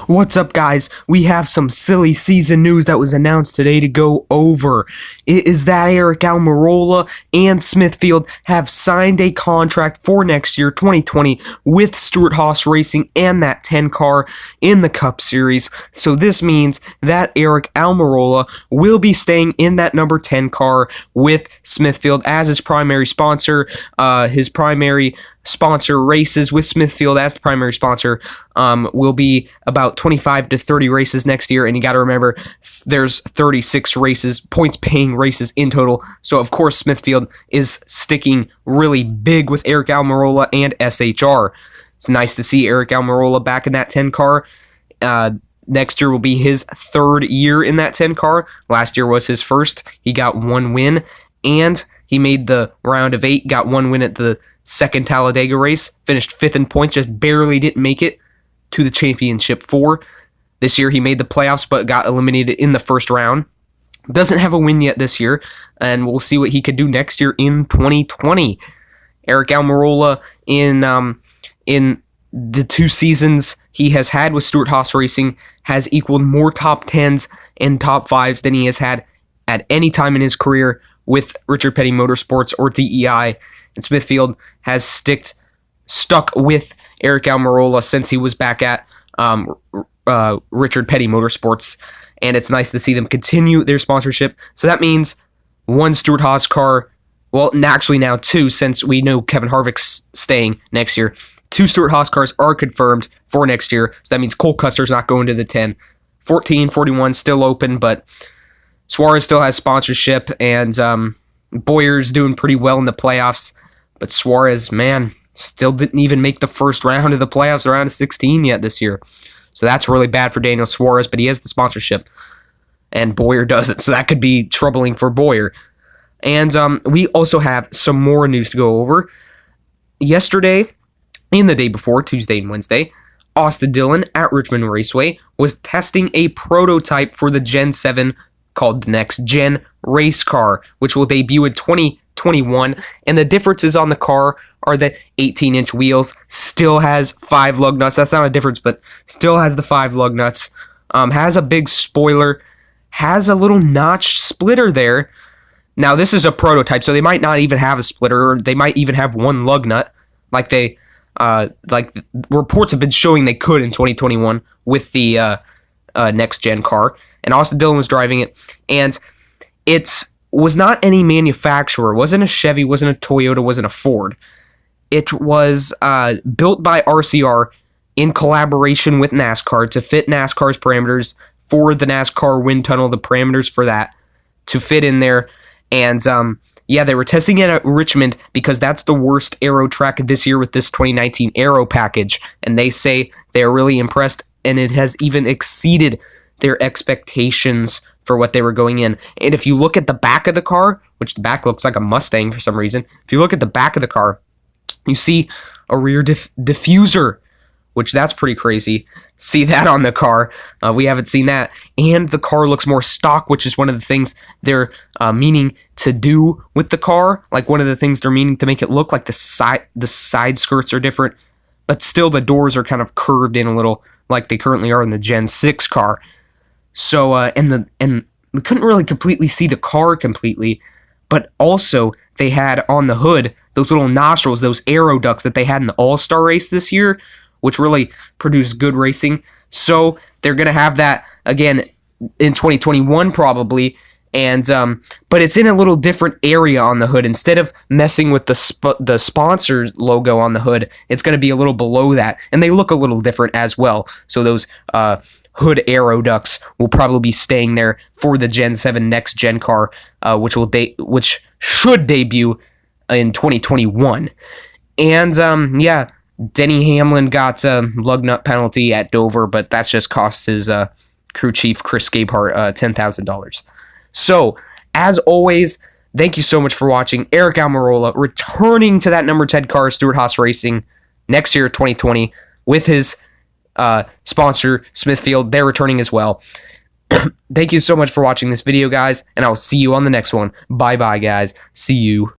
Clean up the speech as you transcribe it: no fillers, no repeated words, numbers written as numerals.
What's up, guys? We have some silly season news that was announced today to go over. It is that Aric, Almirola, and Smithfield have signed a contract for next year, 2020, with Stewart-Haas Racing and that 10 car in the Cup Series. So this means that Aric Almirola will be staying in that number 10 car with Smithfield as his primary sponsor. His primary sponsor races with Smithfield as the primary sponsor will be about 25 to 30 races next year, and you got to remember there's 36 races, points paying races in total, so of course Smithfield is sticking really big with Aric Almirola and SHR. It's nice to see Aric Almirola back in that 10 car. Next year will be his third year in that 10 car. Last year was his first. He got one win, and he made the round of 8, got one win at the second Talladega race, finished 5th in points, just barely didn't make it to the championship 4. This year he made the playoffs but got eliminated in the first round. Doesn't have a win yet this year, and we'll see what he could do next year in 2020. Aric Almirola in the 2 seasons he has had with Stewart-Haas Racing has equaled more top 10s and top 5s than he has had at any time in his career with Richard Petty Motorsports or DEI. And Smithfield has stuck with Aric Almirola since he was back at Richard Petty Motorsports, and it's nice to see them continue their sponsorship. So that means 1 Stewart-Haas car, well, actually now 2, since we know Kevin Harvick's staying next year. 2 Stewart-Haas cars are confirmed for next year, so that means Cole Custer's not going to the 10. 14, 41 still open, but Suarez still has sponsorship, and Bowyer's doing pretty well in the playoffs. But Suarez, man, still didn't even make the first round of the playoffs, round of 16 yet this year. So that's really bad for Daniel Suarez, but he has the sponsorship, and Bowyer doesn't, so that could be troubling for Bowyer. And we also have some more news to go over. Yesterday, and the day before, Tuesday and Wednesday, Austin Dillon at Richmond Raceway was testing a prototype for the Gen 7 called the Next Gen race car, which will debut in 2021, and the differences on the car are that 18-inch wheels, still has 5 lug nuts. That's not a difference, but still has the 5 lug nuts. Has a big spoiler, has a little notch splitter there. Now this is a prototype, so they might not even have a splitter, or they might even have 1 lug nut, like reports have been showing they could in 2021 with the next gen car. And Austin Dillon was driving it, and it was not any manufacturer. It wasn't a Chevy, wasn't a Toyota, wasn't a Ford. It was built by RCR in collaboration with NASCAR to fit NASCAR's parameters for the NASCAR wind tunnel, the parameters for that to fit in there. And yeah, they were testing it at Richmond because that's the worst aero track this year with this 2019 aero package. And they say they're really impressed, and it has even exceeded their expectations for what they were going in. And if you look at the back of the car, which the back looks like a Mustang for some reason, if you look at the back of the car, you see a rear diffuser, which that's pretty crazy. See that on the car. We haven't seen that. And the car looks more stock, which is one of the things they're meaning to do with the car. Like one of the things they're meaning to make it look like the side skirts are different, but still the doors are kind of curved in a little like they currently are in the Gen 6 car. So, and we couldn't really completely see the car completely, but also they had on the hood those little nostrils, those aero ducts that they had in the All-Star race this year, which really produced good racing. So they're going to have that again in 2021 probably, and but it's in a little different area on the hood. Instead of messing with the sponsor logo on the hood, it's going to be a little below that, and they look a little different as well. So those hood aero ducts will probably be staying there for the Gen 7 next gen car, which should debut in 2021. And yeah, Denny Hamlin got a lug nut penalty at Dover, but that just cost his crew chief Chris Gabehart $10,000. So as always, thank you so much for watching. Aric Almirola returning to that number 10 car, Stewart-Haas Racing, next year 2020 with his sponsor Smithfield. They're returning as well. Thank you so much for watching this video, guys, and I'll see you on the next one. Bye bye, guys. See you.